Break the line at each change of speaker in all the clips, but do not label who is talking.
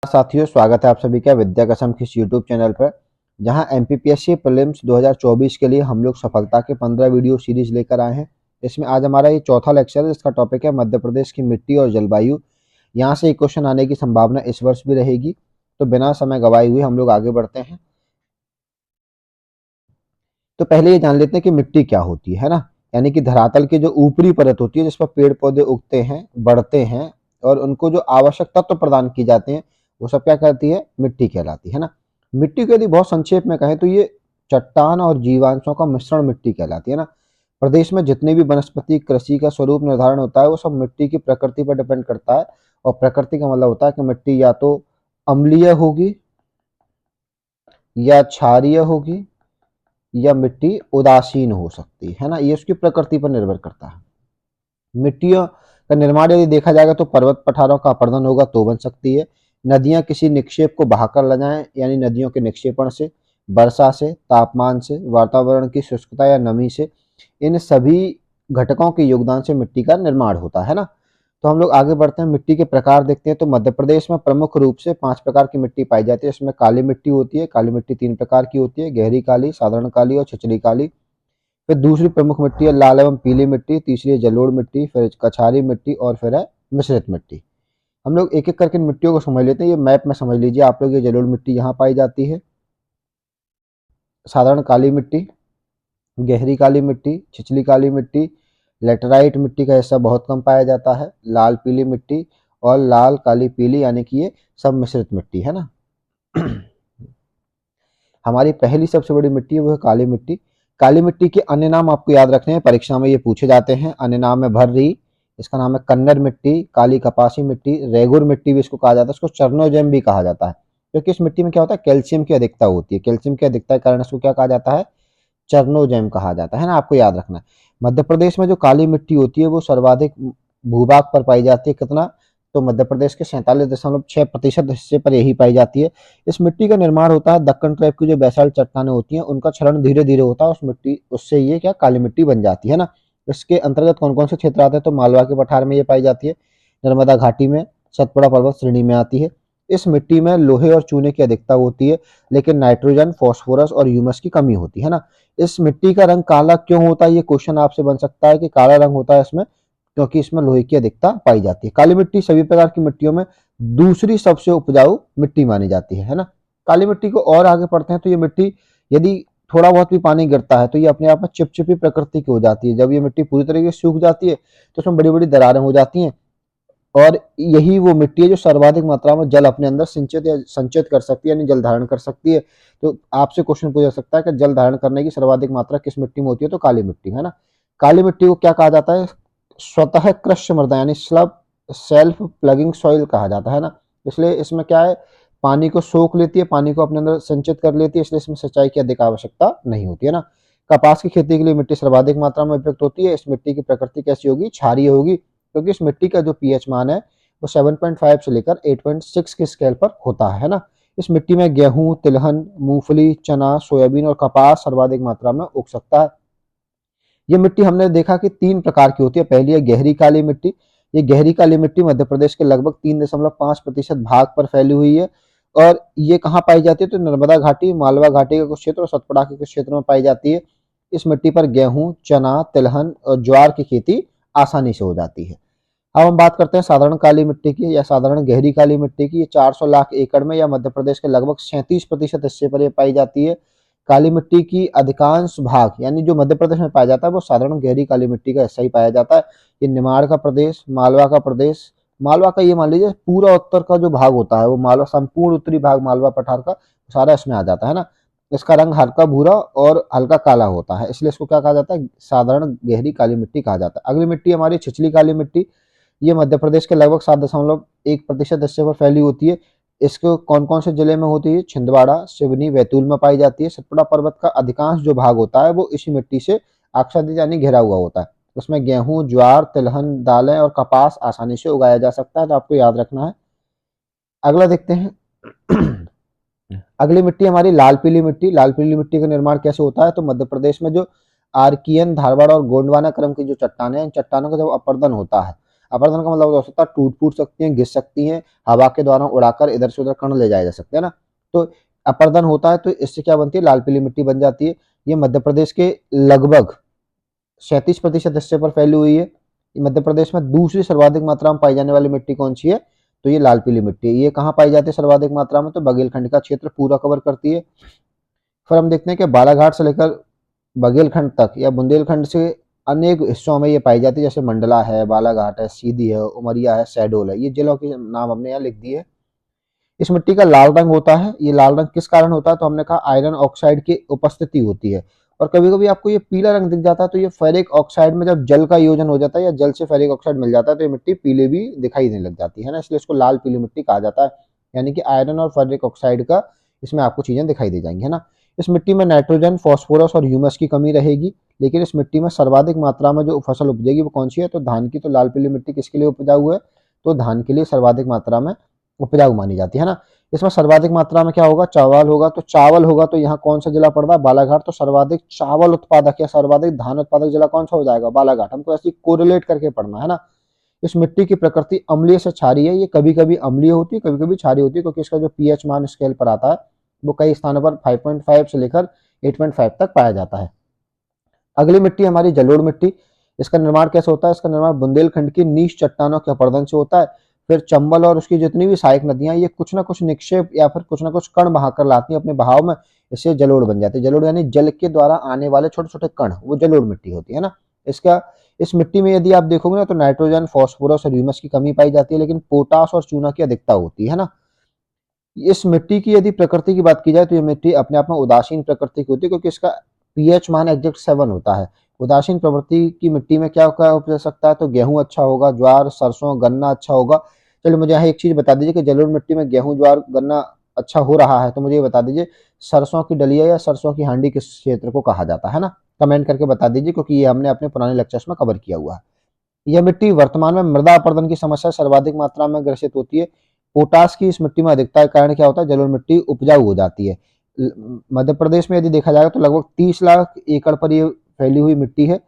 साथियों, स्वागत है आप सभी का विद्या कसम के इस यूट्यूब चैनल पर। जहां एमपीपीएससी प्रीलिम्स 2024 के लिए हम लोग सफलता के 15 वीडियो सीरीज लेकर आए हैं। इसमें आज हमारा ये चौथा लेक्चर है, जिसका टॉपिक है मध्य प्रदेश की मिट्टी और जलवायु। यहां से एक क्वेश्चन आने की संभावना इस वर्ष भी रहेगी। तो बिना समय गवाए हुए हम लोग आगे बढ़ते हैं। तो पहले ये जान लेते हैं कि मिट्टी क्या होती है ना। यानी कि धरातल की जो ऊपरी परत होती है, जिस पर पेड़ पौधे उगते हैं, बढ़ते हैं और उनको जो आवश्यक तत्व प्रदान किए जाते हैं, वो सब क्या कहती है? मिट्टी कहलाती है ना। मिट्टी को यदि बहुत संक्षेप में कहें तो ये चट्टान और जीवांशों का मिश्रण मिट्टी कहलाती है ना। प्रदेश में जितने भी वनस्पति कृषि का स्वरूप निर्धारण होता है, वो सब मिट्टी की प्रकृति पर डिपेंड करता है। और प्रकृति का मतलब होता है कि मिट्टी या तो अम्लीय होगी, या क्षारीय होगी, या मिट्टी उदासीन हो सकती है ना। ये उसकी प्रकृति पर निर्भर करता है। मिट्टियों का निर्माण यदि देखा जाएगा तो पर्वत पठारों का अपरदन होगा तो बन सकती है। नदियां किसी निक्षेप को बहाकर ले जाएं, यानी नदियों के निक्षेपण से, वर्षा से, तापमान से, वातावरण की शुष्कता या नमी से, इन सभी घटकों के योगदान से मिट्टी का निर्माण होता है ना। तो हम लोग आगे बढ़ते हैं, मिट्टी के प्रकार देखते हैं। तो मध्य प्रदेश में प्रमुख रूप से 5 प्रकार की मिट्टी पाई जाती है। इसमें काली मिट्टी होती है। काली मिट्टी 3 प्रकार की होती है: गहरी काली, साधारण काली और छिछली काली। फिर दूसरी प्रमुख मिट्टी है लाल एवं पीली मिट्टी। तीसरी है जलोढ़ मिट्टी, फिर कछारी मिट्टी और फिर है मिश्रित मिट्टी। हम लोग एक एक करके इन मिट्टियों को समझ लेते हैं। ये मैप में समझ लीजिए आप लोग। ये जलोढ़ मिट्टी यहाँ पाई जाती है, साधारण काली मिट्टी, गहरी काली मिट्टी, छिछली काली मिट्टी, लेटराइट मिट्टी का हिस्सा बहुत कम पाया जाता है, लाल पीली मिट्टी और लाल काली पीली, यानी कि ये सब मिश्रित मिट्टी है ना। हमारी पहली सबसे बड़ी मिट्टी है वो है काली मिट्टी। काली मिट्टी के अन्य नाम आपको याद रखने हैं, परीक्षा में ये पूछे जाते हैं। अन्य नाम है भर्री, इसका नाम है कन्नर मिट्टी, काली कपासी मिट्टी, रेगुर मिट्टी भी इसको कहा जाता है। इसको चरनोजेम भी कहा जाता है, क्योंकि इस मिट्टी में क्या होता है? कैल्शियम की अधिकता होती है। कैल्शियम की अधिकता के कारण इसको क्या कहा जाता है? चरनोजेम कहा जाता है ना। आपको याद रखना है। मध्य प्रदेश में जो काली मिट्टी होती है वो सर्वाधिक भूभाग पर पाई जाती है। कितना? तो मध्य प्रदेश के 47.6% हिस्से पर यही पाई जाती है। इस मिट्टी का निर्माण होता है दक्कन टाइप की जो बेसाल्ट चट्टानें होती हैं, उनका क्षरण धीरे धीरे होता है उस मिट्टी, उससे ये क्या काली मिट्टी बन जाती है ना। इसके अंतर्गत कौन कौन से क्षेत्र आते हैं? तो मालवा के पठार में ये पाई जाती है, नर्मदा घाटी में, सतपुड़ा पर्वत श्रेणी में आती है। इस मिट्टी में लोहे और चूने की अधिकता होती है, लेकिन नाइट्रोजन, फॉस्फोरस और ह्यूमस की कमी होती है ना। इस मिट्टी का रंग काला क्यों होता है? ये क्वेश्चन आपसे बन सकता है कि काला रंग होता है इसमें क्योंकि इसमें लोहे की अधिकता पाई जाती है। काली मिट्टी सभी प्रकार की मिट्टियों में दूसरी सबसे उपजाऊ मिट्टी मानी जाती है ना। काली मिट्टी को और आगे पढ़ते हैं तो ये मिट्टी यदि थोड़ा बहुत भी पानी गिरता है तो ये अपने आप में चिपचिपी प्रकृति की हो जाती है। जब ये मिट्टी पूरी तरीके से सूख जाती है तो उसमें बड़ी बड़ी दरारें हो जाती हैं, और यही वो मिट्टी है जो सर्वाधिक मात्रा में जल अपने अंदर सिंचित या संचित कर सकती है, यानी जल धारण कर सकती है। तो आपसे क्वेश्चन पूछा सकता है कि जल धारण करने की सर्वाधिक मात्रा किस मिट्टी में होती है? तो काली मिट्टी में है ना। काली मिट्टी को क्या कहा जाता है? स्वतः कृष्य मृदा, यानी स्लब सेल्फ प्लगिंग सॉइल कहा जाता है ना। इसलिए इसमें क्या है? पानी को सोख लेती है, पानी को अपने अंदर संचित कर लेती है, इसलिए इसमें सिंचाई की अधिक आवश्यकता नहीं होती है ना। कपास की खेती के लिए मिट्टी सर्वाधिक मात्रा में उपयुक्त होती है। इस मिट्टी की प्रकृति कैसी होगी? क्षारीय होगी, क्योंकि इस मिट्टी का जो पीएच मान है वो 7.5 से लेकर 8.6 के स्केल पर होता है ना। इस मिट्टी में गेहूं, तिलहन, मूंगफली, चना, सोयाबीन और कपास सर्वाधिक मात्रा में उग सकता है। ये मिट्टी हमने देखा कि 3 प्रकार की होती है। पहली है गहरी काली मिट्टी। ये गहरी काली मिट्टी मध्य प्रदेश के लगभग 3.5% भाग पर फैली हुई है, और ये कहाँ पाई जाती है? तो नर्मदा घाटी, मालवा घाटी के कुछ क्षेत्र और सतपुड़ा के कुछ क्षेत्रों में पाई जाती है। इस मिट्टी पर गेहूं, चना, तिलहन और ज्वार की खेती आसानी से हो जाती है। अब हम बात करते हैं साधारण काली मिट्टी की या साधारण गहरी काली मिट्टी की। ये 400 लाख एकड़ में या मध्य प्रदेश के लगभग 37% हिस्से पर ये पाई जाती है। काली मिट्टी की अधिकांश भाग, यानी जो मध्य प्रदेश में पाया जाता है, वो साधारण गहरी काली मिट्टी का हिस्सा ही पाया जाता है। ये निमाड़ का प्रदेश, मालवा का प्रदेश, मालवा का ये मान लीजिए पूरा उत्तर का जो भाग होता है वो मालवा, संपूर्ण उत्तरी भाग मालवा पठार का सारा इसमें आ जाता है ना। इसका रंग हल्का भूरा और हल्का काला होता है, इसलिए इसको क्या कहा जाता है? साधारण गहरी काली मिट्टी कहा जाता है। अगली मिट्टी हमारी छिछली काली मिट्टी। ये मध्य प्रदेश के लगभग 7.1% हिस्से पर फैली होती है। इसको कौन कौन से जिले में होती है? छिंदवाड़ा, सिवनी, बैतूल में पाई जाती है। सतपुड़ा पर्वत का अधिकांश जो भाग होता है वो इसी मिट्टी से आच्छादित यानी घिरा हुआ होता है। उसमें गेहूं, ज्वार, तिलहन, दालें और कपास आसानी से उगाया जा सकता है, तो आपको याद रखना है। अगला देखते हैं। अगली मिट्टी हमारी लाल पीली मिट्टी। लाल पीली मिट्टी का निर्माण कैसे होता है? तो मध्य प्रदेश में जो आर्कियन, धारवाड़ और गोंडवाना क्रम की जो चट्टानें हैं, इन चट्टानों का जब अपरदन होता है, अपर्दन का मतलब हो सकता है टूट फूट सकती हैं, घिस सकती हैं, हवा के द्वारा उड़ाकर इधर से उधर कण ले जाए जा सकते हैं ना। तो अपर्दन होता है तो इससे क्या बनती है, लाल पीली मिट्टी बन जाती है। ये मध्य प्रदेश के लगभग 37% हिस्से पर फैली हुई है। मध्य प्रदेश में दूसरी सर्वाधिक मात्रा में पाई जाने वाली मिट्टी कौन सी है, तो ये लाल पीली मिट्टी है। ये कहाँ पाई जाती है सर्वाधिक मात्रा में, तो बघेलखंड का क्षेत्र पूरा कवर करती है। फिर हम देखते हैं कि बालाघाट से लेकर बघेलखंड तक या बुंदेलखंड से अनेक हिस्सों में ये पाई जाती है, जैसे मंडला है, बालाघाट है, सीधी है, उमरिया है, शहडोल है। ये जिलों के नाम हमने यहाँ लिख दिए। इस मिट्टी का लाल रंग होता है। ये लाल रंग किस कारण होता है, तो हमने कहा आयरन ऑक्साइड की उपस्थिति होती है। और कभी कभी आपको ये पीला रंग दिख जाता है, तो ये फेरिक ऑक्साइड में जब जल का योजन हो जाता है या जल से फेरिक ऑक्साइड मिल जाता है तो ये मिट्टी पीले भी दिखाई देने लग जाती है ना, इसलिए इसको लाल पीली मिट्टी कहा जाता है। यानी कि आयरन और फेरिक ऑक्साइड का इसमें आपको चीजें दिखाई दे जाएंगी, है ना। इस मिट्टी में नाइट्रोजन, फास्फोरस और ह्यूमस की कमी रहेगी। लेकिन इस मिट्टी में सर्वाधिक मात्रा में जो फसल उपजेगी वो कौन सी है, तो धान की। तो लाल पीली मिट्टी किसके लिए उपजाऊ है, तो धान के लिए सर्वाधिक मात्रा में उपजाऊ मानी जाती है ना। इसमें सर्वाधिक मात्रा में क्या होगा, चावल होगा। तो चावल होगा तो यहाँ कौन सा जिला पड़ रहा है, बालाघाट। तो सर्वाधिक चावल उत्पादक या सर्वाधिक धान उत्पादक जिला कौन सा हो जाएगा, बालाघाट। हमको ऐसी कोरिलेट करके पढ़ना है ना। इस मिट्टी की प्रकृति अम्लीय से क्षारीय है। ये कभी कभी अम्लीय होती है, कभी कभी क्षारीय होती है, क्योंकि इसका जो पीएच मान स्केल पर आता है वो कई स्थानों पर 5.5 से लेकर 8.5 तक पाया जाता है। अगली मिट्टी हमारी जलोढ़ मिट्टी। इसका निर्माण कैसे होता है, इसका निर्माण बुंदेलखंड की नीच चट्टानों के अपरदन से होता है। फिर चंबल और उसकी जितनी भी सहायक नदियां, ये कुछ ना कुछ निक्षेप या फिर कुछ ना कुछ कण बहाकर लाती हैं अपने बहाव में, इससे जलोढ़ बन जाती है। जलोढ़ यानी जल के द्वारा आने वाले छोटे छोटे कण, वो जलोढ़ मिट्टी होती है ना। इसका इस मिट्टी में यदि आप देखोगे ना तो नाइट्रोजन, फास्फोरस और ह्यूमस की कमी पाई जाती है, लेकिन पोटास और चूना की अधिकता होती है ना। इस मिट्टी की यदि प्रकृति की बात की जाए तो ये मिट्टी अपने आप में उदासीन प्रकृति की होती है, क्योंकि इसका पीएच मान एग्जैक्ट 7 होता है। उदासीन प्रवृत्ति की मिट्टी में क्या क्या उपज सकता है, तो गेहूं अच्छा होगा, ज्वार, सरसों, गन्ना अच्छा होगा। चलिए मुझे यहाँ एक चीज बता दीजिए कि जलोढ़ मिट्टी में गेहूं, ज्वार, गन्ना अच्छा हो रहा है, तो मुझे ये बता दीजिए सरसों की डलिया या सरसों की हांडी किस क्षेत्र को कहा जाता है ना। कमेंट करके बता दीजिए, क्योंकि ये हमने अपने पुराने लेक्चर्स में कवर किया हुआ है। यह मिट्टी वर्तमान में मृदा अपरदन की समस्या सर्वाधिक मात्रा में ग्रसित होती है। पोटास की इस मिट्टी में अधिकता के कारण क्या होता है, जलोढ़ मिट्टी उपजाऊ हो जाती है। मध्य प्रदेश में यदि देखा जाएगा तो लगभग 30 लाख एकड़ पर ये फैली हुई मिट्टी है।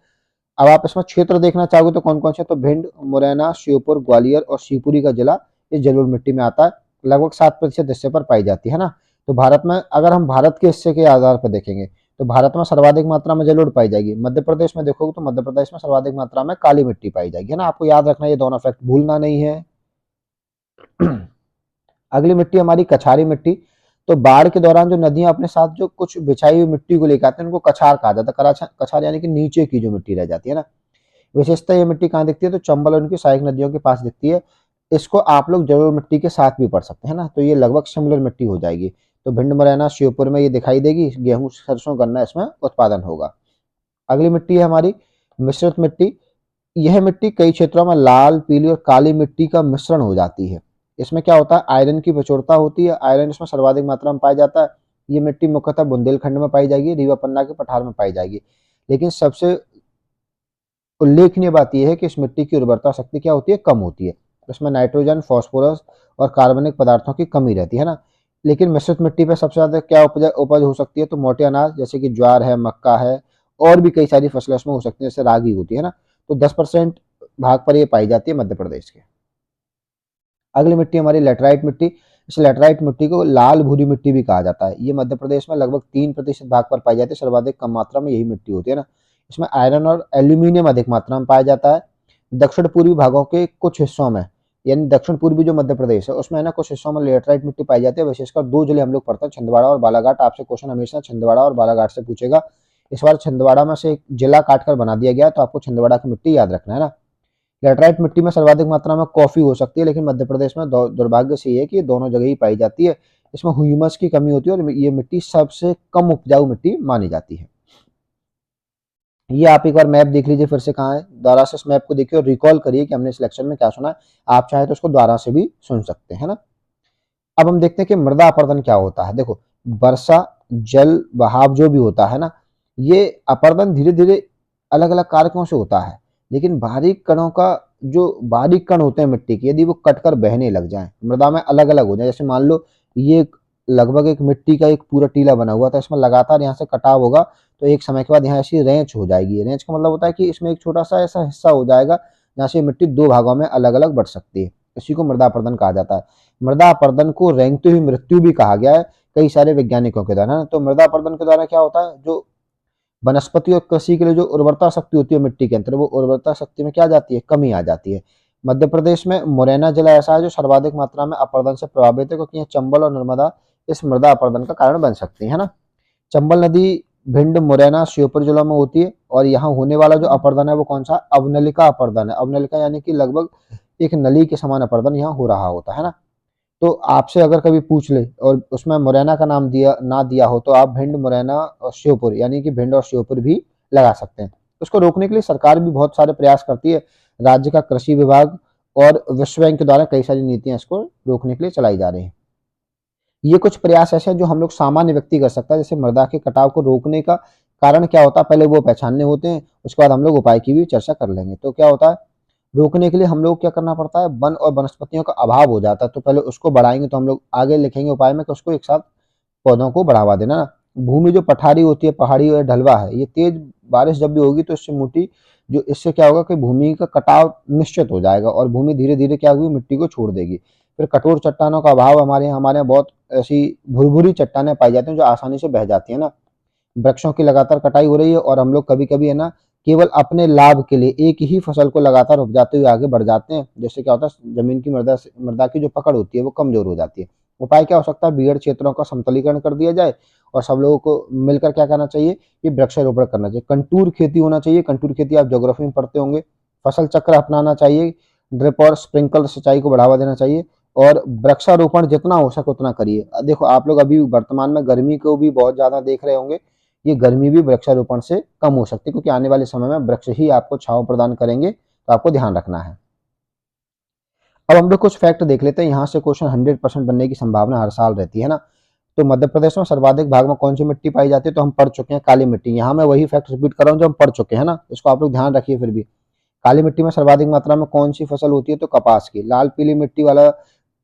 अब आप इसमें क्षेत्र देखना चाहोगे तो कौन कौन से, तो भिंड, मुरैना, श्योपुर, ग्वालियर और शिवपुरी का जिला इस जलोढ़ मिट्टी में आता है। लगभग 7% हिस्से पर पाई जाती है ना। तो भारत में अगर हम भारत के हिस्से के आधार पर देखेंगे तो भारत में सर्वाधिक मात्रा में जलोढ़ पाई जाएगी। मध्य प्रदेश में देखोगे तो मध्य प्रदेश में सर्वाधिक मात्रा में काली मिट्टी पाई जाएगी, है ना। आपको याद रखना, ये दोनों फैक्ट भूलना नहीं है। अगली मिट्टी हमारी कछारी मिट्टी। तो बाढ़ के दौरान जो नदियां अपने साथ जो कुछ बिछाई हुई मिट्टी को लेकर आते हैं उनको कछार कहा जाता है। कछार यानी कि नीचे की जो मिट्टी रह जाती है ना। विशेषता ये मिट्टी कहाँ दिखती है, तो चंबल और उनकी सहायक नदियों के पास दिखती है। इसको आप लोग जलोढ़ मिट्टी के साथ भी पढ़ सकते हैं ना, तो ये लगभग सिमिलर मिट्टी हो जाएगी। तो भिंड, मुरैना, श्योपुर में ये दिखाई देगी। गेहूं, सरसों, गन्ना इसमें उत्पादन होगा। अगली मिट्टी है हमारी मिश्रित मिट्टी। यह मिट्टी कई क्षेत्रों में लाल, पीली और काली मिट्टी का मिश्रण हो जाती है। इसमें क्या होता है, आयरन की प्रचुरता होती है। आयरन इसमें सर्वाधिक मात्रा में पाया जाता है। ये मिट्टी मुख्यतः बुंदेलखंड में पाई जाएगी, रीवा पन्ना के पठार में पाई जाएगी। लेकिन सबसे उल्लेखनीय बात यह है कि इस मिट्टी की उर्वरता शक्ति क्या होती है, कम होती है। इसमें नाइट्रोजन, फास्फोरस और कार्बनिक पदार्थों की कमी रहती है ना। लेकिन मिश्रित मिट्टी पर सबसे ज्यादा क्या उपज हो सकती है, तो मोटे अनाज जैसे कि ज्वार है, मक्का है, और भी कई सारी फसलें उसमें हो सकती है, जैसे रागी होती है ना। तो 10% भाग पर ये पाई जाती है मध्य प्रदेश के। अगली मिट्टी हमारी लेटराइट मिट्टी। इस लेटराइट मिट्टी को लाल भूरी मिट्टी भी कहा जाता है। ये मध्य प्रदेश में लगभग 3% भाग पर पाई जाती है। सर्वाधिक कम मात्रा में यही मिट्टी होती है ना। इसमें आयरन और एल्यूमिनियम अधिक मात्रा में पाया जाता है। दक्षिण पूर्वी भागों के कुछ हिस्सों में, यानी दक्षिण पूर्वी जो मध्य प्रदेश है उसमें है ना, कुछ हिस्सों में लेटराइट मिट्टी पाई जाती है। विशेषकर दो जिले हम लोग पढ़ते हैं, छिंदवाड़ा और बालाघाट। आपसे क्वेश्चन हमेशा छिंदवाड़ा और बालाघाट से पूछेगा। इस बार छिंदवाड़ा में से एक जिला काटकर बना दिया गया, तो आपको छिंदवाड़ा की मिट्टी याद रखना है ना। लेटराइट मिट्टी में सर्वाधिक मात्रा में कॉफी हो सकती है, लेकिन मध्य प्रदेश में दुर्भाग्य से ये है कि ये दोनों जगह ही पाई जाती है। इसमें ह्यूमस की कमी होती है और ये मिट्टी सबसे कम उपजाऊ मिट्टी मानी जाती है। ये आप एक बार मैप देख लीजिए फिर से, कहाँ है, दोबारा से इस मैप को देखिए और रिकॉल करिए कि हमने इस लेक्चर में क्या सुना है। आप चाहे तो उसको दोबारा से भी सुन सकते हैं ना। अब हम देखते हैं कि मृदा अपरदन क्या होता है। देखो, वर्षा जल बहाव जो भी होता है ना, ये अपरदन धीरे धीरे अलग अलग कारकों से होता है। लेकिन बारीक कणों का, जो बारीक कण होते हैं मिट्टी के, यदि वो कटकर बहने लग जाएं, मृदा में अलग अलग हो जाए, जैसे मान लो ये लगभग एक मिट्टी का एक पूरा टीला बना हुआ था, इसमें लगातार यहाँ से कटाव होगा तो एक समय के बाद यहाँ ऐसी रेंच हो जाएगी। रेंच का मतलब होता है कि इसमें एक छोटा सा ऐसा हिस्सा हो जाएगा जहाँ से मिट्टी दो भागों में अलग अलग बढ़ सकती है। इसी को मृदा अपरदन कहा जाता है। मृदा अपरदन को रेंगती हुई मृत्यु भी कहा गया है कई सारे वैज्ञानिकों के द्वारा। तो मृदा अपरदन के द्वारा क्या होता है, जो वनस्पति और कृषि के लिए जो उर्वरता शक्ति होती है मिट्टी के अंदर, वो उर्वरता शक्ति में क्या आ जाती है, कमी आ जाती है। मध्य प्रदेश में मुरैना जिला ऐसा है जो सर्वाधिक मात्रा में अपरदन से प्रभावित है, क्योंकि यहाँ चंबल और नर्मदा इस मृदा अपरदन का कारण बन सकती है ना। चंबल नदी भिंड, मुरैना, श्योपुर जिलों में होती है और यहाँ होने वाला जो अपरदन है वो कौन सा, अवनलिका अपरदन है। अवनलिका यानी कि लगभग एक नली के समान अपरदन यहाँ हो रहा होता है ना। तो आपसे अगर कभी पूछ ले और उसमें मुरैना का नाम दिया ना दिया हो, तो आप भिंड, मुरैना और श्योपुर यानी कि भिंड और श्योपुर भी लगा सकते हैं। उसको रोकने के लिए सरकार भी बहुत सारे प्रयास करती है। राज्य का कृषि विभाग और विश्व बैंक के द्वारा कई सारी नीतियां इसको रोकने के लिए चलाई जा रही हैं। ये कुछ प्रयास ऐसे हैं जो हम लोग सामान्य व्यक्ति कर सकता है। जैसे मृदा के कटाव को रोकने का कारण क्या होता है, पहले वो पहचानने होते हैं, उसके बाद हम लोग उपाय की भी चर्चा कर लेंगे। तो क्या होता है, रोकने के लिए हम लोग क्या करना पड़ता है, वन और वनस्पतियों का अभाव हो जाता है, तो पहले उसको बढ़ाएंगे। तो हम लोग आगे लिखेंगे उपाय में कि उसको एक साथ पौधों को बढ़ावा देना ना। भूमि जो पठारी होती है, पहाड़ी और ढलवा है, ये तेज बारिश जब भी होगी तो इससे मोटी जो इससे क्या होगा कि भूमि का कटाव निश्चित हो जाएगा और भूमि धीरे धीरे क्या होगी, मिट्टी को छोड़ देगी। फिर कठोर चट्टानों का अभाव, हमारे यहाँ बहुत ऐसी भुरभुरी चट्टानें पाई जाती हैं जो आसानी से बह जाती है ना। वृक्षों की लगातार कटाई हो रही है और हम लोग कभी कभी है ना केवल अपने लाभ के लिए एक ही फसल को लगातार उपजाते हुए आगे बढ़ जाते हैं। जैसे क्या होता है, जमीन की मृदा की जो पकड़ होती है वो कमजोर हो जाती है। उपाय क्या हो सकता है, बीहड़ क्षेत्रों का समतलीकरण कर दिया जाए और सब लोगों को मिलकर क्या करना चाहिए, ये वृक्षारोपण करना चाहिए। कंटूर खेती होना चाहिए। कंटूर खेती आप ज्योग्राफी में पढ़ते होंगे। फसल चक्र अपनाना चाहिए। ड्रिप और स्प्रिंकल सिंचाई को बढ़ावा देना चाहिए और वृक्षारोपण जितना हो सके उतना करिए। देखो आप लोग अभी वर्तमान में गर्मी को भी बहुत ज्यादा देख रहे होंगे। ये गर्मी भी वृक्षारोपण से कम हो सकती है, क्योंकि आने वाले समय में वृक्ष ही आपको छांव प्रदान करेंगे। तो आपको ध्यान रखना है। अब हम लोग कुछ फैक्ट देख लेते हैं। यहाँ से क्वेश्चन 100% बनने की संभावना हर साल रहती है ना। तो मध्य प्रदेश में सर्वाधिक भाग में कौन सी मिट्टी पाई जाती है, तो हम पढ़ चुके हैं काली मिट्टी। यहाँ मैं वही फैक्ट रिपीट कर रहा हूँ जो हम पढ़ चुके हैं ना, इसको आप लोग ध्यान रखिए। फिर भी काली मिट्टी में सर्वाधिक मात्रा में कौन सी फसल होती है, तो कपास की। लाल पीली मिट्टी वाला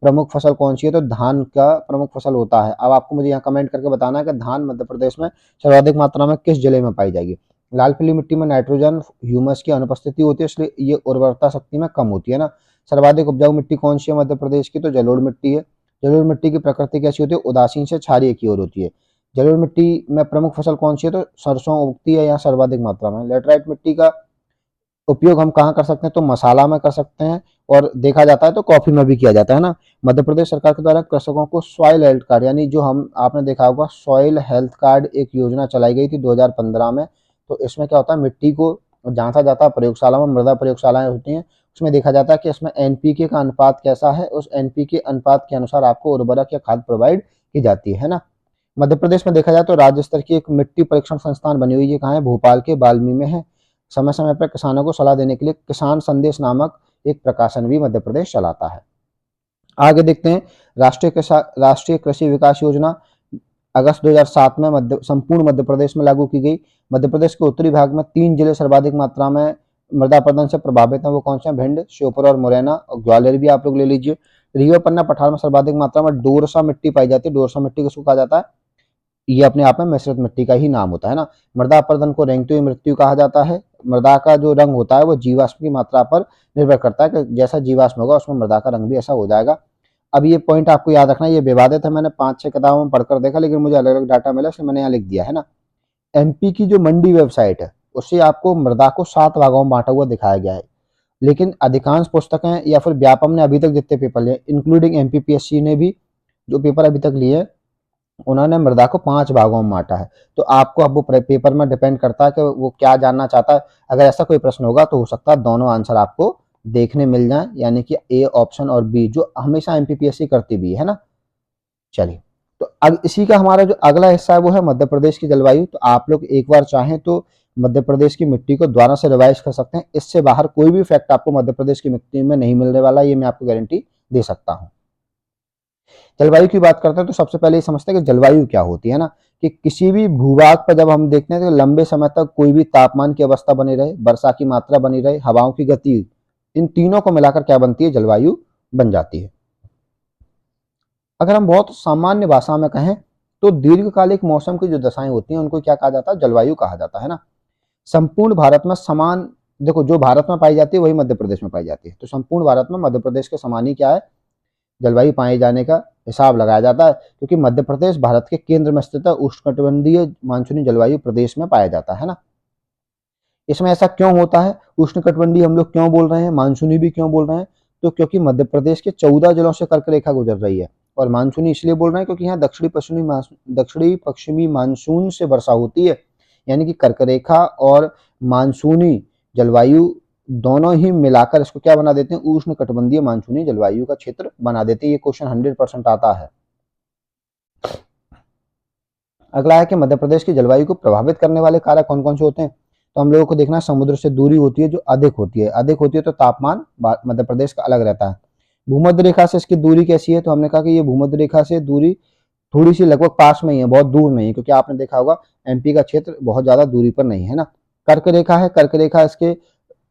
प्रमुख फसल कौन सी है, तो धान का प्रमुख फसल होता है। अब आपको मुझे यहाँ कमेंट करके बताना है कि धान मध्य प्रदेश में सर्वाधिक मात्रा में किस जिले में पाई जाएगी। लाल पीली मिट्टी में नाइट्रोजन ह्यूमस की अनुपस्थिति होती है, इसलिए ये उर्वरता शक्ति में कम होती है ना। सर्वाधिक उपजाऊ मिट्टी कौन सी है मध्य प्रदेश की, तो जलोढ़ मिट्टी है। जलोढ़ मिट्टी की प्रकृति कैसी होती है, उदासीन से क्षारीय की ओर होती है। जलोढ़ मिट्टी में प्रमुख फसल कौन सी है, तो सरसों उगती है यहाँ सर्वाधिक मात्रा में। लेटराइट मिट्टी का उपयोग हम कहाँ कर सकते हैं, तो मसाला में कर सकते हैं और देखा जाता है तो कॉफी में भी किया जाता है ना। मध्य प्रदेश सरकार के द्वारा कृषकों को सॉइल हेल्थ कार्ड, यानी जो हम आपने देखा होगा सॉइल हेल्थ कार्ड, एक योजना चलाई गई थी 2015 में। तो इसमें क्या होता है, मिट्टी को जांचा जाता है प्रयोगशाला में, मृदा प्रयोगशालाएं होती हैं, उसमें देखा जाता है कि इसमें एनपीके का अनुपात कैसा है। उस एनपीके अनुपात के अनुसार आपको उर्वरक या खाद प्रोवाइड की जाती है ना। मध्य प्रदेश में देखा जाए तो राज्य स्तर की एक मिट्टी परीक्षण संस्थान बनी हुई है। कहाँ है, भोपाल के बाल्मी में है। समय समय पर किसानों को सलाह देने के लिए किसान संदेश नामक एक प्रकाशन भी मध्य प्रदेश चलाता है। आगे देखते हैं, राष्ट्रीय कृषि विकास योजना अगस्त 2007 में संपूर्ण मध्य प्रदेश में लागू की गई। मध्य प्रदेश के उत्तरी भाग में 3 जिले सर्वाधिक मात्रा में मृदा अपरदन से प्रभावित हैं। वो कौन से हैं, भिंड, श्योपुर और मुरैना, और ग्वालियर भी आप लोग ले लीजिए। रीवा, पन्ना, पठार में सर्वाधिक मात्रा में डोरसा मिट्टी पाई जाती है। डोरसा मिट्टी किसको कहा जाता है, ये अपने आप में मिश्रित मिट्टी का ही नाम होता है ना। मृदा अपरदन को रेंगती हुई मृत्यु कहा जाता है। मृदा का जो रंग होता है वो जीवाश्म की मात्रा पर निर्भर करता है, कि जैसा जीवाश्म होगा उसमें मृदा का रंग भी ऐसा हो जाएगा। अब ये पॉइंट आपको याद रखना, ये विवादित है, मैंने 5-6 किताबों में पढ़कर देखा, लेकिन मुझे अलग अलग डाटा मिला इसलिए मैंने यहाँ लिख दिया है ना। एमपी की जो मंडी वेबसाइट है उससे आपको मृदा को 7 भागों में बांटा हुआ दिखाया गया है, लेकिन अधिकांश पुस्तकें या फिर व्यापम ने अभी तक जितने पेपर लिए, इंक्लूडिंग एमपीपीएससी ने भी जो पेपर अभी तक लिए, उन्होंने मृदा को 5 भागों में बांटा है। तो आपको अब वो पेपर में डिपेंड करता है कि वो क्या जानना चाहता है। अगर ऐसा कोई प्रश्न होगा तो हो सकता है दोनों आंसर आपको देखने मिल जाए, यानी कि ए ऑप्शन और बी, जो हमेशा एमपीपीएससी करती भी है ना। चलिए, तो अब इसी का हमारा जो अगला हिस्सा है वो है मध्य प्रदेश की जलवायु। तो आप लोग एक बार चाहें तो मध्य प्रदेश की मिट्टी को दोबारा से रिवाइज कर सकते हैं। इससे बाहर कोई भी फैक्ट आपको मध्य प्रदेश की मिट्टी में नहीं मिलने वाला, ये मैं आपको गारंटी दे सकता हूँ। जलवायु की बात करते हैं तो सबसे पहले ये समझते हैं कि जलवायु क्या होती है ना, कि किसी भी भूभाग पर जब हम देखते हैं तो लंबे समय तक कोई भी तापमान की अवस्था बनी रहे, वर्षा की मात्रा बनी रहे, हवाओं की गति, इन तीनों को मिलाकर क्या बनती है, जलवायु बन जाती है। अगर हम बहुत सामान्य भाषा में कहें तो दीर्घकालिक मौसम की जो दशाएं होती हैं उनको क्या कहा जाता है, जलवायु कहा जाता है ना। संपूर्ण भारत में समान देखो जो भारत में पाई जाती है वही मध्य प्रदेश में पाई जाती है, तो संपूर्ण भारत में मध्य प्रदेश के समान ही क्या है, जलवायु पाए जाने का हिसाब लगाया जाता है, क्योंकि मध्य प्रदेश भारत के केंद्र में स्थित है, उष्णकटिबंधीय मानसूनी जलवायु प्रदेश में पाया जाता है ना। इसमें ऐसा क्यों होता है, उष्णकटिबंधीय हम लोग क्यों बोल रहे हैं, मानसूनी भी क्यों बोल रहे हैं, तो क्योंकि मध्य प्रदेश के 14 जिलों से कर्क रेखा गुजर रही है, और मानसूनी इसलिए बोल रहे हैं क्योंकि यहाँ दक्षिणी पश्चिमी मानसून से वर्षा होती है, यानी कि कर्क रेखा और मानसूनी जलवायु दोनों ही मिलाकर इसको क्या बना देते हैं, उष्णकटिबंधीय मानसूनी जलवायु का क्षेत्र बना देते हैं। ये क्वेश्चन 100% आता है। अगला है कि मध्य प्रदेश की जलवायु को प्रभावित करने वाले कारक कौन कौन से होते हैं, तो हम लोगों को देखना है समुद्र से दूरी होती है जो अधिक होती है, तो तापमान मध्य प्रदेश का अलग रहता है। भूमध्य रेखा से इसकी दूरी कैसी है, तो हमने कहा कि ये भूमध्य रेखा से दूरी थोड़ी सी लगभग पास में ही है, बहुत दूर नहीं है, क्योंकि आपने देखा होगा एमपी का क्षेत्र बहुत ज्यादा दूरी पर नहीं है ना। कर्क रेखा है, कर्क रेखा इसके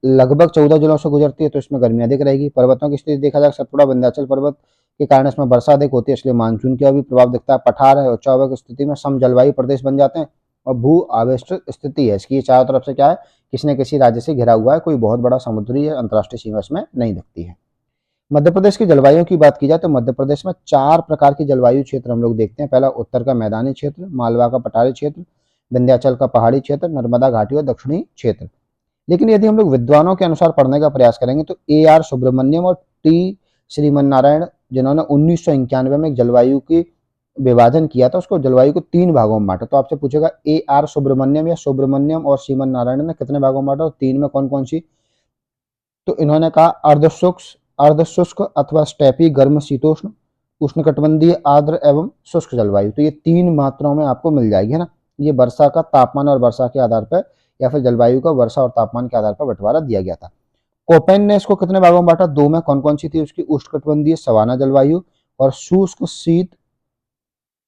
लगभग 14 जिलों से गुजरती है, तो इसमें गर्मी अधिक रहेगी। पर्वतों की स्थिति देखा जाए, सतपुड़ा विंध्याचल पर्वत के कारण इसमें वर्षा अधिक होती है, इसलिए मानसून का भी प्रभाव दिखता है। पठार है, उच्चावक की स्थिति में सम जलवायु प्रदेश बन जाते हैं, और भू आवेष्टित स्थिति है इसकी, चारों तरफ से क्या है, किसी न किसी राज्य से घिरा हुआ है, कोई बहुत बड़ा समुद्री या अंतर्राष्ट्रीय सीमा इसमें नहीं दिखती है। मध्य प्रदेश की जलवायु की बात की जाए तो मध्य प्रदेश में 4 प्रकार की जलवायु क्षेत्र हम लोग देखते हैं। पहला उत्तर का मैदानी क्षेत्र, मालवा का पठारी क्षेत्र, विंध्याचल का पहाड़ी क्षेत्र, नर्मदा घाटी और दक्षिणी क्षेत्र। लेकिन यदि हम लोग विद्वानों के अनुसार पढ़ने का प्रयास करेंगे तो AR सुब्रमण्यम और T श्रीमन नारायण, जिन्होंने 1991 में एक जलवायु की विभाजन किया था, उसको जलवायु को 3 भागों में बांटा। तो आपसे पूछेगा AR सुब्रमण्यम या सुब्रमण्यम और श्रीमन नारायण ने कितने भागों में बांटा, और 3 में कौन कौन सी, तो इन्होंने कहा अर्धशुष्क अथवा स्टेपी गर्म शीतोष्ण, उष्णकटिबंधीय आर्द्र एवं शुष्क जलवायु। तो ये 3 मात्राओं में आपको मिल जाएगी, है ना। ये वर्षा का तापमान और वर्षा के आधार पर, या फिर जलवायु का वर्षा और तापमान के आधार पर बंटवारा दिया गया था। कोपेन ने इसको कितने भागों में बांटा, 2 में। कौन कौन सी थी उसकी, उष्णकटिबंधीय सवाना जलवायु और शुष्क शीत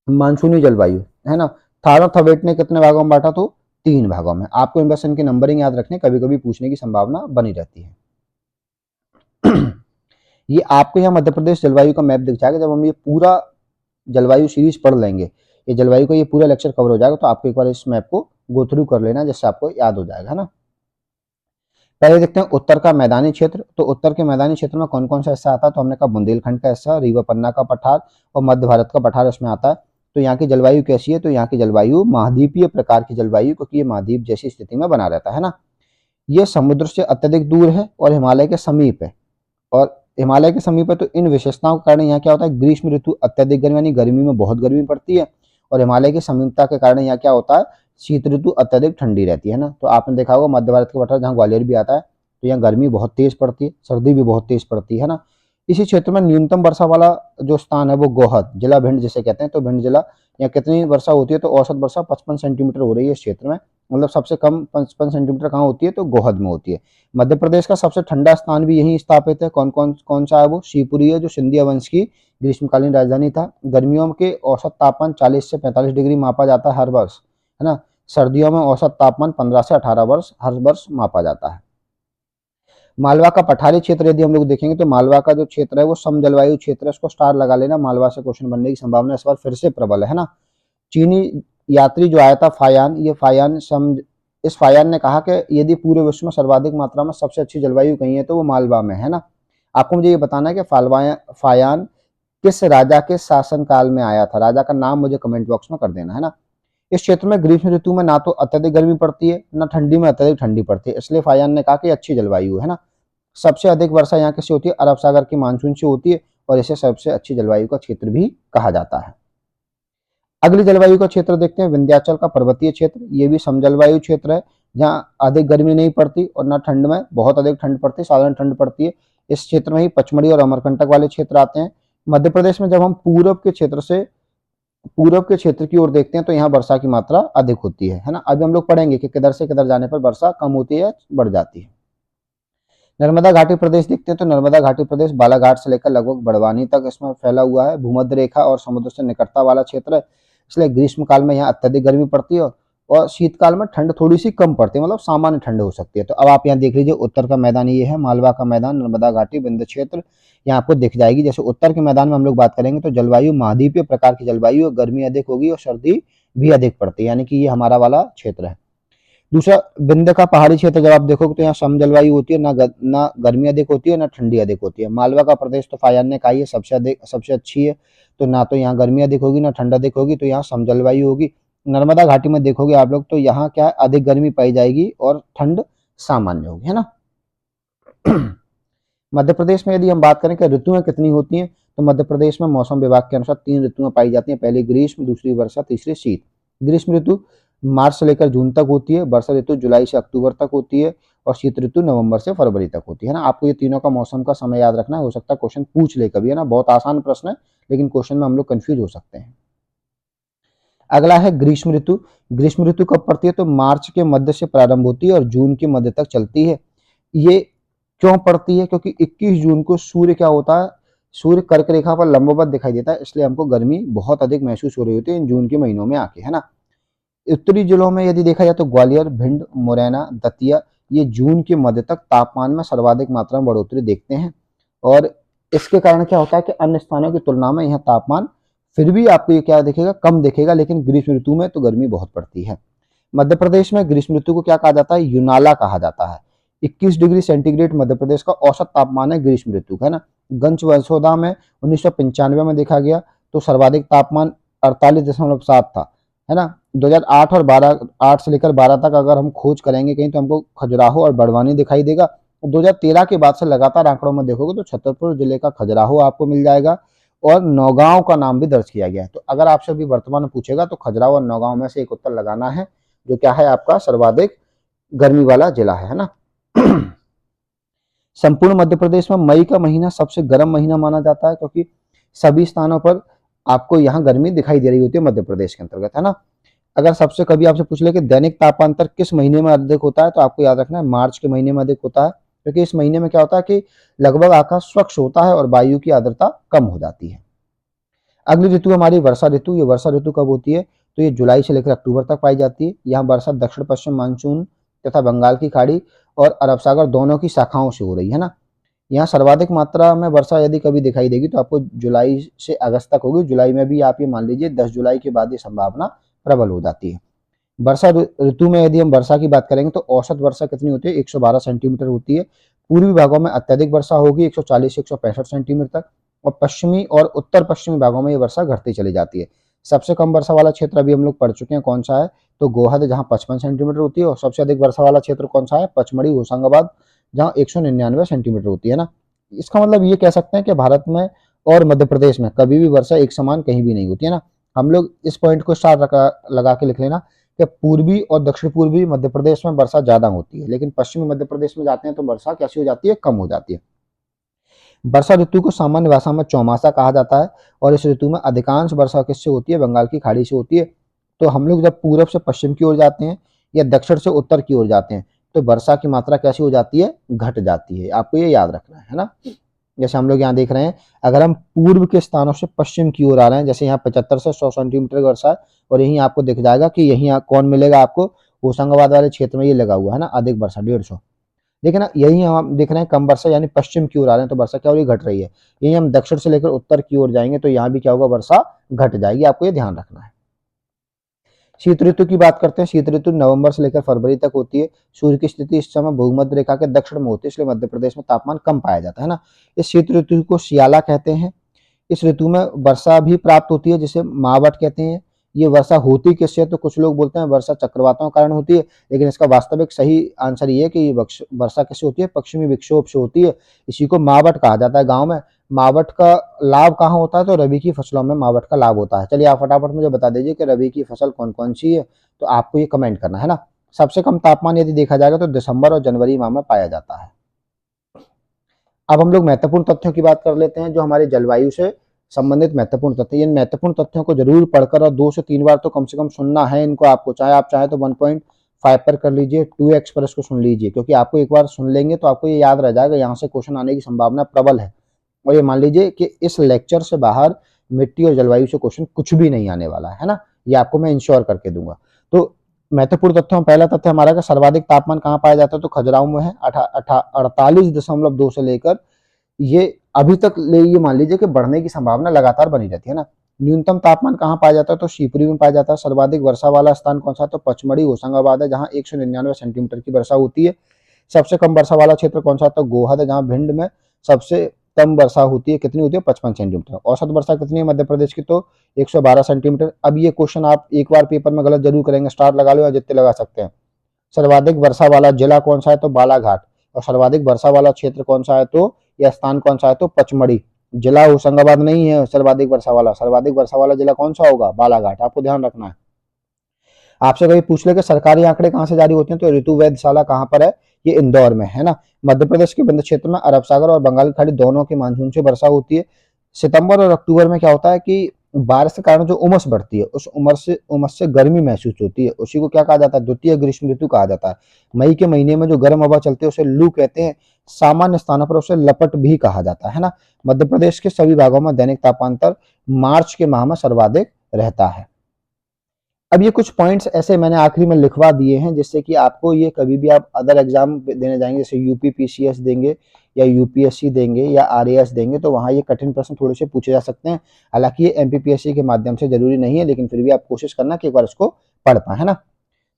मानसूनी जलवायु, है ना। थारो थवेट ने कितने भागों में बांटा, तो 3 भागों में। आपको इन बस इनकी नंबरिंग याद रखने, कभी कभी पूछने की संभावना बनी रहती है। ये आपको यहाँ मध्य प्रदेश जलवायु का मैप दिख जाएगा, जब हम ये पूरा जलवायु सीरीज पढ़ लेंगे, ये जलवायु का ये पूरा लेक्चर कवर हो जाएगा, तो आपको एक बार इस मैप को गो थ्रू कर लेना, जिससे आपको याद हो जाएगा, है ना। पहले देखते हैं उत्तर का मैदानी क्षेत्र। तो उत्तर के मैदानी क्षेत्र में कौन कौन सा हिस्सा आता है, तो हमने कहा बुंदेलखंड का हिस्सा, रीवा पन्ना का पठार और मध्य भारत का पठार इसमें आता है। तो यहाँ की जलवायु कैसी है, तो यहाँ की जलवायु महाद्वीपीय प्रकार की जलवायु, क्योंकि ये महाद्वीप जैसी स्थिति में बना रहता है ना। ये समुद्र से अत्यधिक दूर है और हिमालय के समीप है, और हिमालय के समीप है, तो इन विशेषताओं के कारण यहाँ क्या होता है, ग्रीष्म ऋतु अत्यधिक गर्मी, यानी गर्मी में बहुत गर्मी पड़ती है, और हिमालय की समीपता के कारण यहाँ क्या होता है, शीत ऋतु अत्यधिक ठंडी रहती है ना। तो आपने देखा होगा मध्य भारत के पठार जहाँ ग्वालियर भी आता है, तो यहाँ गर्मी बहुत तेज पड़ती है, सर्दी भी बहुत तेज पड़ती है ना। इसी क्षेत्र में न्यूनतम वर्षा वाला जो स्थान है वो गोहद जिला, भिंड जिसे कहते हैं, तो भिंड जिला, यहाँ कितनी वर्षा होती है, तो औसत वर्षा 55 सेंटीमीटर हो रही है इस क्षेत्र में। मतलब सबसे कम 55 सेंटीमीटर कहाँ होती है, तो गोहद में होती है। मध्य प्रदेश का सबसे ठंडा स्थान भी यहीं स्थापित है, कौन सा है वो, शिवपुरी है, जो सिंधिया वंश की ग्रीष्मकालीन राजधानी था। गर्मियों के औसत तापमान 40 से 45 डिग्री मापा जाता है हर वर्ष, है ना। सर्दियों में औसत तापमान 15 से 18 वर्ष हर वर्ष मापा जाता है। मालवा का पठारी क्षेत्र यदि हम लोग देखेंगे, तो मालवा का जो क्षेत्र है वो सम जलवायु क्षेत्र है, इसको स्टार लगा लेना, मालवा से क्वेश्चन बनने की संभावना इस बार फिर से प्रबल है ना। चीनी यात्री जो आया था फायान, ये फायान इस फायान ने कहा कि यदि पूरे विश्व में सर्वाधिक मात्रा में सबसे अच्छी जलवायु कहीं है तो वो मालवा में है ना। आपको मुझे ये बताना है कि फायान किस राजा के शासनकाल में आया था, राजा का नाम मुझे कमेंट बॉक्स में कर देना, है ना। इस क्षेत्र में ग्रीष्म ऋतु में ना तो अत्यधिक गर्मी पड़ती है, ना ठंडी में अत्यधिक ठंडी पड़ती है, इसलिए फायान ने कहा कि अच्छी जलवायु है ना। सबसे अधिक वर्षा यहाँ किससे होती है, अरब सागर की मानसून से होती है, और इसे सबसे अच्छी जलवायु का क्षेत्र भी कहा जाता है। अगली जलवायु का क्षेत्र देखते हैं, विंध्याचल का पर्वतीय क्षेत्र। ये भी समजलवायु क्षेत्र है, जहाँ अधिक गर्मी नहीं पड़ती और न ठंड में बहुत अधिक ठंड पड़ती है, साधारण ठंड पड़ती है। इस क्षेत्र में ही पचमढ़ी और अमरकंटक वाले क्षेत्र आते हैं। मध्य प्रदेश में जब हम पूर्व के क्षेत्र की ओर देखते हैं, तो यहाँ वर्षा की मात्रा अधिक होती है ना। अभी हम लोग पढ़ेंगे कि किधर से किधर जाने पर वर्षा कम होती है या बढ़ जाती है। नर्मदा घाटी प्रदेश देखते हैं, तो नर्मदा घाटी प्रदेश बालाघाट से लेकर लगभग बड़वानी तक इसमें फैला हुआ है। भूमध्य रेखा और समुद्र से निकटता वाला क्षेत्र है, इसलिए ग्रीष्म काल में यहाँ अत्यधिक गर्मी पड़ती है, और शीतकाल में ठंड थोड़ी सी कम पड़ती है, मतलब सामान्य ठंड हो सकती है। तो अब आप यहाँ देख लीजिए, उत्तर का मैदान ये है, मालवा का मैदान, नर्मदा घाटी, विंध्य क्षेत्र, यहाँ आपको दिख जाएगी। जैसे उत्तर के मैदान में हम लोग बात करेंगे तो जलवायु महाद्वीपीय प्रकार की जलवायु, गर्मी अधिक होगी और सर्दी भी अधिक पड़ती है, यानी कि ये हमारा वाला क्षेत्र है। दूसरा, विंध्य का पहाड़ी क्षेत्र जब आप देखोगे तो यहाँ सम जलवायु होती है, ना गर्मी अधिक होती है ना ठंडी अधिक होती है। मालवा का प्रदेश तो फायान ने कहा ही है सबसे अच्छी है, तो ना तो यहाँ गर्मी अधिक होगी ना ठंड अधिक होगी, तो यहाँ सम जलवायु होगी। नर्मदा घाटी में देखोगे आप लोग तो यहाँ क्या है, अधिक गर्मी पाई जाएगी और ठंड सामान्य होगी, है ना। मध्य प्रदेश में यदि हम बात करें कि ऋतुएं कितनी होती हैं, तो मध्य प्रदेश में मौसम विभाग के अनुसार 3 ऋतुएं पाई जाती हैं, पहली ग्रीष्म, दूसरी वर्षा, तीसरी शीत। ग्रीष्म ऋतु मार्च से लेकर जून तक होती है, वर्षा ऋतु जुलाई से अक्टूबर तक होती है और शीत ऋतु नवंबर से फरवरी तक होती है ना। आपको ये तीनों का मौसम का समय याद रखना है, हो सकता है क्वेश्चन पूछ ले कभी, है ना। बहुत आसान प्रश्न है लेकिन क्वेश्चन में हम लोग कंफ्यूज हो सकते हैं। अगला है ग्रीष्म ऋतु। ग्रीष्म ऋतु कब पड़ती है, तो मार्च के मध्य से प्रारंभ होती है और जून के मध्य तक चलती है। ये क्यों पड़ती है, क्योंकि 21 जून को सूर्य क्या होता है, सूर्य कर्क रेखा पर लंबवत दिखाई देता है, इसलिए हमको गर्मी बहुत अधिक महसूस हो रही होती है इन जून के महीनों में आके, है ना। उत्तरी जिलों में यदि देखा जाए तो ग्वालियर, भिंड, मुरैना, दतिया, ये जून के मध्य तक तापमान में सर्वाधिक मात्रा में बढ़ोतरी देखते हैं और इसके कारण क्या होता है कि अन्य स्थानों की तुलना में यहाँ तापमान फिर भी आपको ये क्या दिखेगा, कम दिखेगा, लेकिन ग्रीष्म ऋतु में तो गर्मी बहुत पड़ती है। मध्य प्रदेश में ग्रीष्म ऋतु को क्या कहा जाता है, यूनाला कहा जाता है। 21 डिग्री सेंटीग्रेड मध्य प्रदेश का औसत तापमान है ग्रीष्म ऋतु का, है ना। गंज वंशोदा में 1995 में देखा गया तो सर्वाधिक तापमान 48.7 था, है ना। 2008 और 8 से लेकर 12 तक अगर हम खोज करेंगे कहीं तो हमको खजुराहो और बड़वानी दिखाई देगा। 2013 के बाद से लगातार आंकड़ों में देखोगे तो छतरपुर जिले का खजुराहो आपको मिल जाएगा और नौगांव का नाम भी दर्ज किया गया है। तो अगर आपसे अभी वर्तमान में पूछेगा तो खजुराहो और नौगांव में से एक उत्तर लगाना है, जो क्या है आपका सर्वाधिक गर्मी वाला जिला है ना। संपूर्ण मध्य प्रदेश में मई का महीना सबसे गर्म महीना माना जाता है, क्योंकि सभी स्थानों पर आपको यहाँ गर्मी दिखाई दे रही होती है मध्य प्रदेश के अंतर्गत, है ना। अगर सबसे कभी आपसे पूछ ले कि दैनिक तापमान अंतर किस महीने में अधिक होता है, तो आपको याद रखना है मार्च के महीने में अधिक होता है, क्योंकि इस महीने में क्या होता है कि लगभग आकाश स्वच्छ होता है और वायु की आर्द्रता कम हो जाती है। अगली ऋतु हमारी वर्षा ऋतु। ये वर्षा ऋतु कब होती है, तो ये जुलाई से लेकर अक्टूबर तक पाई जाती है। यहाँ वर्षा दक्षिण पश्चिम मानसून तथा बंगाल की खाड़ी और अरब सागर दोनों की शाखाओं से हो रही है ना। यहाँ सर्वाधिक मात्रा में वर्षा यदि कभी दिखाई देगी तो आपको जुलाई से अगस्त तक होगी। जुलाई में भी आप ये मान लीजिए 10 जुलाई के बाद ये संभावना प्रबल हो जाती है। वर्षा ऋतु में यदि हम वर्षा की बात करेंगे तो औसत वर्षा कितनी होती है, 112 सेंटीमीटर होती है। पूर्वी भागों में अत्यधिक वर्षा होगी 140 से 165 सेंटीमीटर तक और पश्चिमी और उत्तर पश्चिमी भागों में ये वर्षा घटती चली जाती है। सबसे कम वर्षा वाला क्षेत्र अभी हम लोग पढ़ चुके हैं कौन सा है, तो गोहद जहाँ 55 सेंटीमीटर होती है और सबसे अधिक वर्षा वाला क्षेत्र कौन सा है, पचमढ़ी होशंगाबाद जहाँ 199 सेंटीमीटर होती है ना। इसका मतलब ये कह सकते हैं कि भारत में और मध्य प्रदेश में कभी भी वर्षा एक समान कहीं भी नहीं होती है ना। हम लोग इस पॉइंट को स्टार लगा के लिख लेना कि पूर्वी और दक्षिण पूर्वी मध्य प्रदेश में वर्षा ज्यादा होती है, लेकिन पश्चिमी मध्य प्रदेश में जाते हैं तो वर्षा कैसी हो जाती है, कम हो जाती है। वर्षा ऋतु को सामान्य भाषा में चौमासा कहा जाता है और इस ऋतु में अधिकांश वर्षा किससे होती है, बंगाल की खाड़ी से होती है। तो हम लोग जब पूरब से पश्चिम की ओर जाते हैं या दक्षिण से उत्तर की ओर जाते हैं तो वर्षा की मात्रा कैसी हो जाती है, घट जाती है। आपको ये याद रखना है ना। जैसे हम लोग यहाँ देख रहे हैं, अगर हम पूर्व के स्थानों से पश्चिम की ओर आ रहे हैं, जैसे यहाँ 75 से 100 सेंटीमीटर वर्षा है और यहीं आपको दिख जाएगा कि यहीं कौन मिलेगा आपको, होशंगाबाद वाले क्षेत्र में ये लगा हुआ है ना, अधिक वर्षा 150। लेकिन यही हम देख रहे हैं कम वर्षा, यानी पश्चिम की ओर आ रहे हैं तो वर्षा क्या हो रही है, घट रही है। यही हम दक्षिण से लेकर उत्तर की ओर जाएंगे तो यहाँ भी क्या होगा, वर्षा घट जाएगी। आपको ये ध्यान रखना है। शीत ऋतु की बात करते हैं। शीत ऋतु नवंबर से लेकर फरवरी तक होती है। सूर्य की स्थिति इस समय भूमध्य रेखा के दक्षिण में होती है, इसलिए मध्य प्रदेश में तापमान कम पाया जाता है ना। इस शीत ऋतु को शियाला कहते हैं। इस ऋतु में वर्षा भी प्राप्त होती है, जिसे मावट कहते हैं। ये वर्षा होती किससे, तो कुछ लोग बोलते हैं वर्षा चक्रवातों के कारण होती है, लेकिन इसका वास्तविक सही आंसर ये है कि ये वर्षा किससे होती है, पश्चिमी विक्षोभ से होती है। इसी को मावट कहा जाता है गाँव में। मावट का लाभ कहाँ होता है, तो रबी की फसलों में मावट का लाभ होता है। चलिए आप फटाफट मुझे बता दीजिए कि रबी की फसल कौन कौन सी है, तो आपको ये कमेंट करना है ना। सबसे कम तापमान यदि देखा जाएगा तो दिसंबर और जनवरी माह में पाया जाता है। अब हम लोग महत्वपूर्ण तथ्यों की बात कर लेते हैं, जो हमारे जलवायु से संबंधित महत्वपूर्ण तथ्य। इन महत्वपूर्ण तथ्यों को जरूर पढ़कर और 2 से 3 बार तो कम से कम सुनना है इनको आपको। चाहे आप चाहे तो 1.5 पर कर लीजिए, 2x पर इसको सुन लीजिए, क्योंकि आपको एक बार सुन लेंगे तो आपको ये याद रह जाएगा, यहाँ से क्वेश्चन आने की संभावना प्रबल है। और ये मान लीजिए कि इस लेक्चर से बाहर मिट्टी और जलवायु से क्वेश्चन कुछ भी नहीं आने वाला है ना, ये आपको मैं इंश्योर करके दूंगा। तो महत्वपूर्ण तथ्यों में पहला तथ्य हमारा का सर्वाधिक तापमान कहाँ पाया जाता है, तो खजुराहो में है 48.2 से लेकर ये अभी तक ले, ये मान लीजिए कि बढ़ने की संभावना लगातार बनी रहती है ना। न्यूनतम तापमान कहाँ पाया जाता है, तो शिवपुरी में पाया जाता है। सर्वाधिक वर्षा वाला स्थान कौन सा है, तो पचमढ़ी होशंगाबाद है, जहाँ 199 सेंटीमीटर की वर्षा होती है। सबसे कम वर्षा वाला क्षेत्र कौन सा है, तो गोहद है, जहाँ भिंड में सबसे कम वर्षा होती है। कितनी होती है, 55 सेंटीमीटर। औसत वर्षा कितनी है मध्य प्रदेश की, तो 112 सेंटीमीटर। अब ये क्वेश्चन आप एक बार पेपर में गलत जरूर करेंगे, स्टार लगा लो या जितने लगा सकते हैं। सर्वाधिक वर्षा वाला जिला कौन सा है, तो बालाघाट। और सर्वाधिक वर्षा वाला क्षेत्र कौन सा है, तो या स्थान कौन सा है, तो पचमढ़ी। जिला होशंगाबाद नहीं है सर्वाधिक वर्षा वाला जिला कौन सा होगा, बालाघाट। आपको ध्यान रखना है। आपसे कभी पूछ ले कि सरकारी आंकड़े कहाँ से जारी होते हैं, तो ऋतु वेधशाला कहाँ पर है, ये इंदौर में है ना। मध्य प्रदेश के विंध्य क्षेत्र में अरब सागर और बंगाल की खाड़ी दोनों के मानसून से वर्षा होती है। सितंबर और अक्टूबर में क्या होता है कि बारिश के कारण जो उमस बढ़ती है, उस उमस से गर्मी महसूस होती है, उसी को क्या कहा जाता है, द्वितीय ग्रीष्म ऋतु कहा जाता है। मई के महीने में जो गर्म हवा चलती है उसे लू कहते हैं। सामान्य स्थानों पर उसे लपट भी कहा जाता है ना। मध्य प्रदेश के सभी भागों में दैनिक तापांतर मार्च के माह में सर्वाधिक रहता है। अब ये कुछ पॉइंट्स ऐसे मैंने आखिरी में लिखवा दिए हैं, जिससे कि आपको ये कभी भी आप अदर एग्जाम देने जाएंगे, जैसे यूपी पीसीएस देंगे या यूपीएससी देंगे या आरएएस देंगे, तो वहाँ ये कठिन प्रश्न थोड़े से पूछे जा सकते हैं। हालांकि ये एमपीपीएससी के माध्यम से जरूरी नहीं है, लेकिन फिर भी आप कोशिश करना कि एक बार इसको पढ़ पाए, है ना।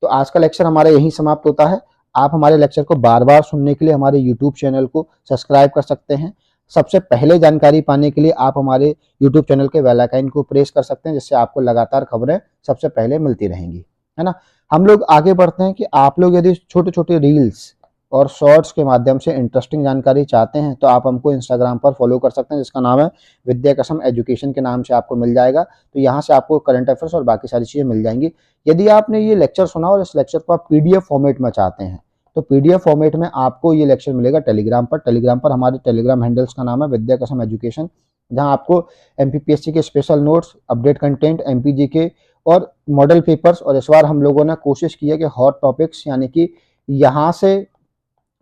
तो आज का लेक्चर हमारा यहीं समाप्त होता है। आप हमारे लेक्चर को बार बार सुनने के लिए हमारे यूट्यूब चैनल को सब्सक्राइब कर सकते हैं। सबसे पहले जानकारी पाने के लिए आप हमारे यूट्यूब चैनल के बेल आइकन को प्रेस कर सकते हैं, जिससे आपको लगातार खबरें सबसे पहले मिलती रहेंगी, है ना। हम लोग आगे बढ़ते हैं कि आप लोग यदि छोटे छोटे रील्स और शॉर्ट्स के माध्यम से इंटरेस्टिंग जानकारी चाहते हैं, तो आप हमको इंस्टाग्राम पर फॉलो कर सकते हैं, जिसका नाम है विद्या कसम एजुकेशन के नाम से आपको मिल जाएगा। तो यहाँ से आपको करंट अफेयर्स और बाकी सारी चीज़ें मिल जाएंगी। यदि आपने ये लेक्चर सुना और इस लेक्चर को आप पीडीएफ फॉर्मेट में चाहते हैं, तो पीडीएफ फॉर्मेट में आपको ये लेक्चर मिलेगा टेलीग्राम पर। टेलीग्राम पर हमारे टेलीग्राम हैंडल्स का नाम है विद्या कसम एजुकेशन, जहां आपको एमपीपीएससी के special notes, update content, MPG के और मॉडल पेपर्स, और इस बार हम लोगों ने कोशिश की है कि हॉट टॉपिक्स, यानी कि यहाँ से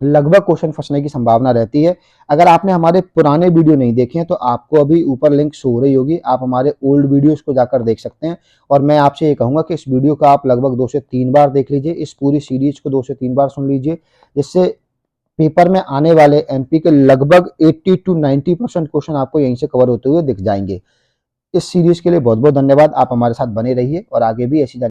लगभग क्वेश्चन फंसने की संभावना रहती है। अगर आपने हमारे पुराने वीडियो नहीं देखे हैं, तो आपको अभी ऊपर लिंक शो हो रही होगी, आप हमारे ओल्ड वीडियोस को जाकर देख सकते हैं। और मैं आपसे ये कहूंगा कि इस वीडियो का आप लगभग 2 से 3 बार देख लीजिए, इस पूरी सीरीज को 2 से 3 बार सुन लीजिए, जिससे पेपर में आने वाले एमपी के लगभग 80 to 90% क्वेश्चन आपको यहीं से कवर होते हुए दिख जाएंगे। इस सीरीज के लिए बहुत बहुत धन्यवाद। आप हमारे साथ बने रहिए और आगे भी ऐसी